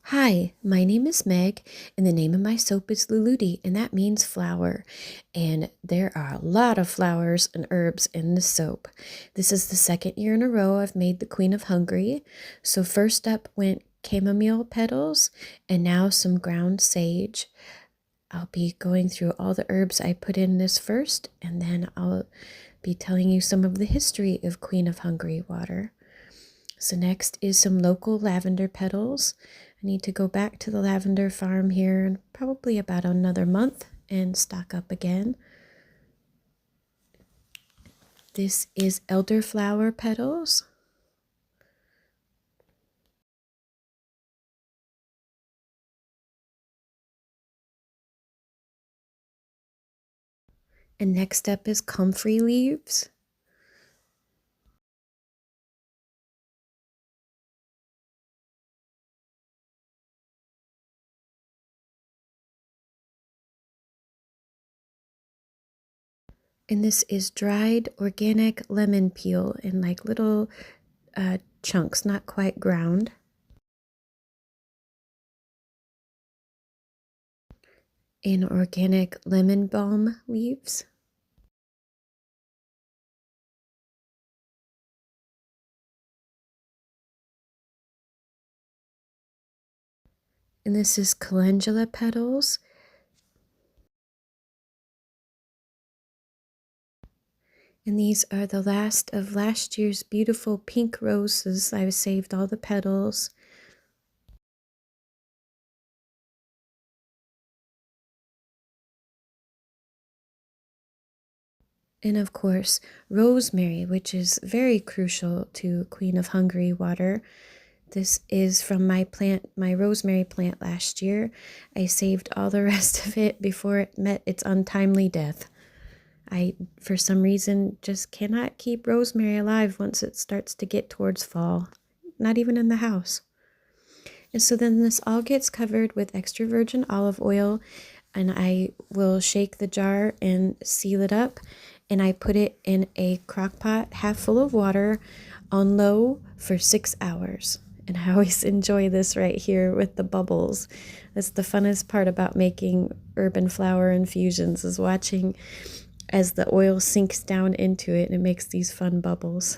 Hi, my name is Meg, and the name of my soap is Luludi, and that means flower. And there are a lot of flowers and herbs in the soap. This is the second year in a row I've made the Queen of Hungary. So first up went chamomile petals, and now some ground sage. I'll be going through all the herbs I put in this first, and then I'll be telling you some of the history of Queen of Hungary water. So next is some local lavender petals. I need to go back to the lavender farm here in probably about another month and stock up again. This is elderflower petals. And next up is comfrey leaves. And this is dried organic lemon peel in like little chunks, not quite ground. And organic lemon balm leaves. And this is calendula petals. And these are the last of last year's beautiful pink roses. I've saved all the petals. And of course, rosemary, which is very crucial to Queen of Hungary water. This is from my plant, my rosemary plant last year. I saved all the rest of it before it met its untimely death. I, for some reason, just cannot keep rosemary alive once it starts to get towards fall, not even in the house. And so then this all gets covered with extra virgin olive oil, and I will shake the jar and seal it up, and I put it in a crock pot half full of water on low for 6 hours. And I always enjoy this right here with the bubbles. That's the funnest part about making herb and flower infusions, is watching as the oil sinks down into it and it makes these fun bubbles.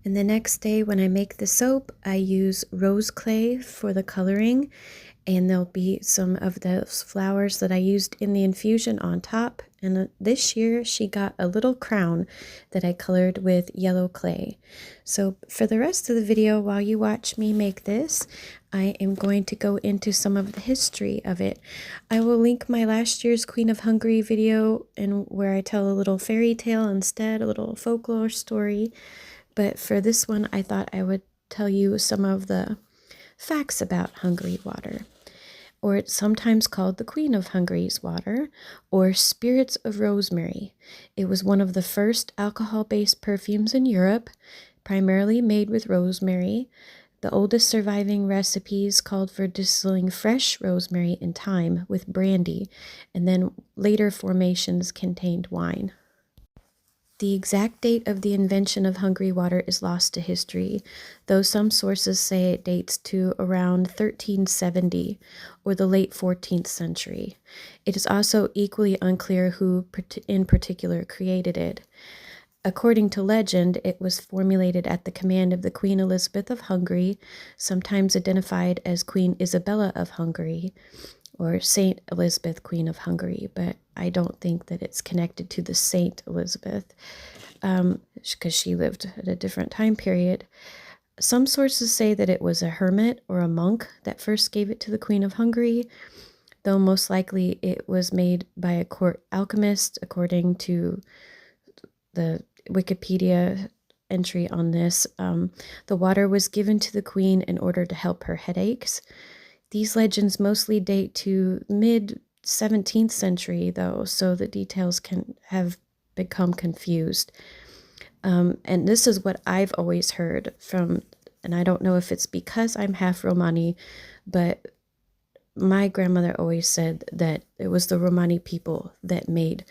And the next day when I make the soap, I use rose clay for the coloring, and there'll be some of those flowers that I used in the infusion on top. And this year she got a little crown that I colored with yellow clay. So for the rest of the video, while you watch me make this, I am going to go into some of the history of it. I will link my last year's Queen of Hungary video, and where I tell a little fairy tale instead, a little folklore story. But for this one, I thought I would tell you some of the facts about Hungary water. Or it's sometimes called the Queen of Hungary's water, or spirits of rosemary. It was one of the first alcohol-based perfumes in Europe, primarily made with rosemary. The oldest surviving recipes called for distilling fresh rosemary and thyme with brandy, and then later formations contained wine. The exact date of the invention of Hungary water is lost to history, though some sources say it dates to around 1370 or the late 14th century. It is also equally unclear who in particular created it. According to legend, it was formulated at the command of the Queen Elizabeth of Hungary, sometimes identified as Queen Isabella of Hungary, or Saint Elizabeth, Queen of Hungary, but I don't think that it's connected to the Saint Elizabeth, because she lived at a different time period. Some sources say that it was a hermit or a monk that first gave it to the Queen of Hungary, though most likely it was made by a court alchemist, according to the Wikipedia entry on this. The water was given to the queen in order to help her headaches. These legends mostly date to mid-17th century, though, so the details can have become confused. And this is what I've always heard from, and I don't know if it's because I'm half Romani, but my grandmother always said that it was the Romani people that made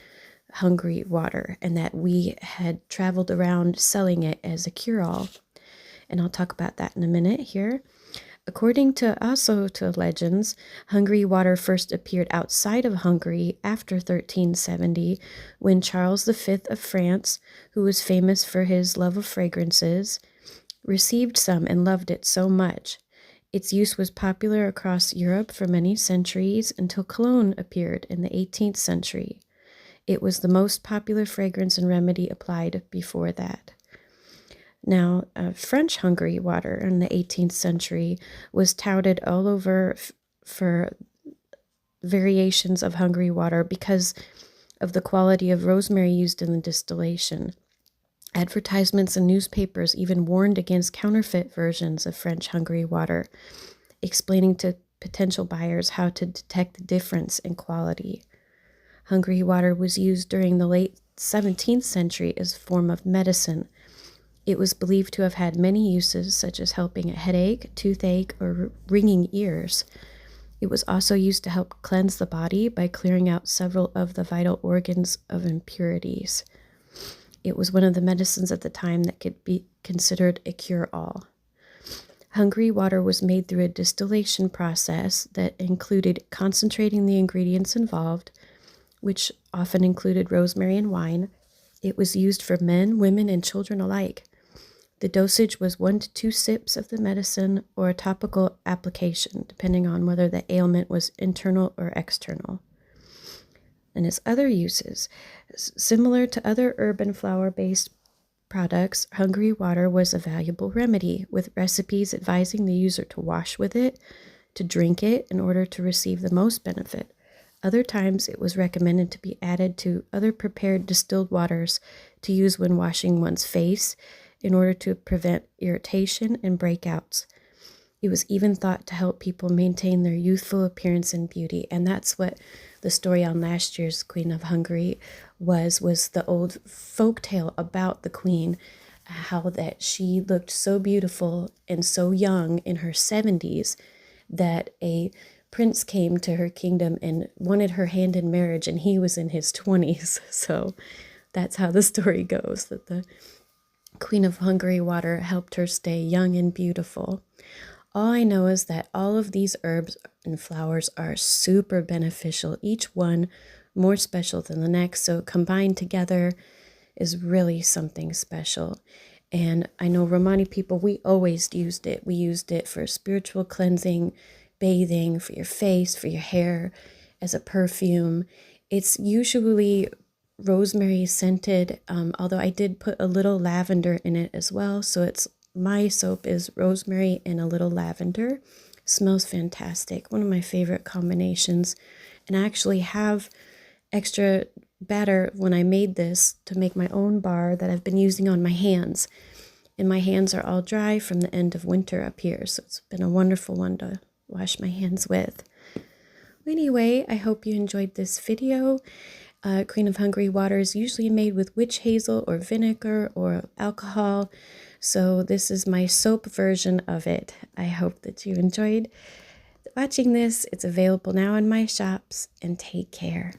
Hungary water, and that we had traveled around selling it as a cure-all. And I'll talk about that in a minute here. According to also to legends, Hungary water first appeared outside of Hungary after 1370 when Charles V of France, who was famous for his love of fragrances, received some and loved it so much. Its use was popular across Europe for many centuries until cologne appeared in the 18th century. It was the most popular fragrance and remedy applied before that. Now, French Hungary water in the 18th century was touted all over for variations of Hungary water because of the quality of rosemary used in the distillation. Advertisements in newspapers even warned against counterfeit versions of French Hungary water, explaining to potential buyers how to detect the difference in quality. Hungary water was used during the late 17th century as a form of medicine. It was believed to have had many uses, such as helping a headache, toothache, or ringing ears. It was also used to help cleanse the body by clearing out several of the vital organs of impurities. It was one of the medicines at the time that could be considered a cure-all. Hungary water was made through a distillation process that included concentrating the ingredients involved, which often included rosemary and wine. It was used for men, women, and children alike. The dosage was 1 to 2 sips of the medicine or a topical application, depending on whether the ailment was internal or external. And its other uses, similar to other herb and flower-based products, Hungary water was a valuable remedy, with recipes advising the user to wash with it, to drink it in order to receive the most benefit. Other times it was recommended to be added to other prepared distilled waters to use when washing one's face in order to prevent irritation and breakouts. It was even thought to help people maintain their youthful appearance and beauty, and that's what the story on last year's Queen of Hungary was the old folk tale about the queen, how that she looked so beautiful and so young in her 70s that a prince came to her kingdom and wanted her hand in marriage, and he was in his 20s. So that's how the story goes, that the Queen of Hungary water helped her stay young and beautiful. All I know is that all of these herbs and flowers are super beneficial, each one more special than the next. So combined together is really something special. And I know Romani people, we always used it. We used it for spiritual cleansing, bathing, for your face, for your hair, as a perfume. It's usually rosemary scented, although I did put a little lavender in it as well. So my soap is rosemary and a little lavender. Smells fantastic. One of my favorite combinations. And I actually have extra batter when I made this to make my own bar that I've been using on my hands. And my hands are all dry from the end of winter up here. So it's been a wonderful one to wash my hands with. Anyway, I hope you enjoyed this video. Queen of Hungary water is usually made with witch hazel or vinegar or alcohol. So this is my soap version of it. I hope that you enjoyed watching this. It's available now in my shops, and take care.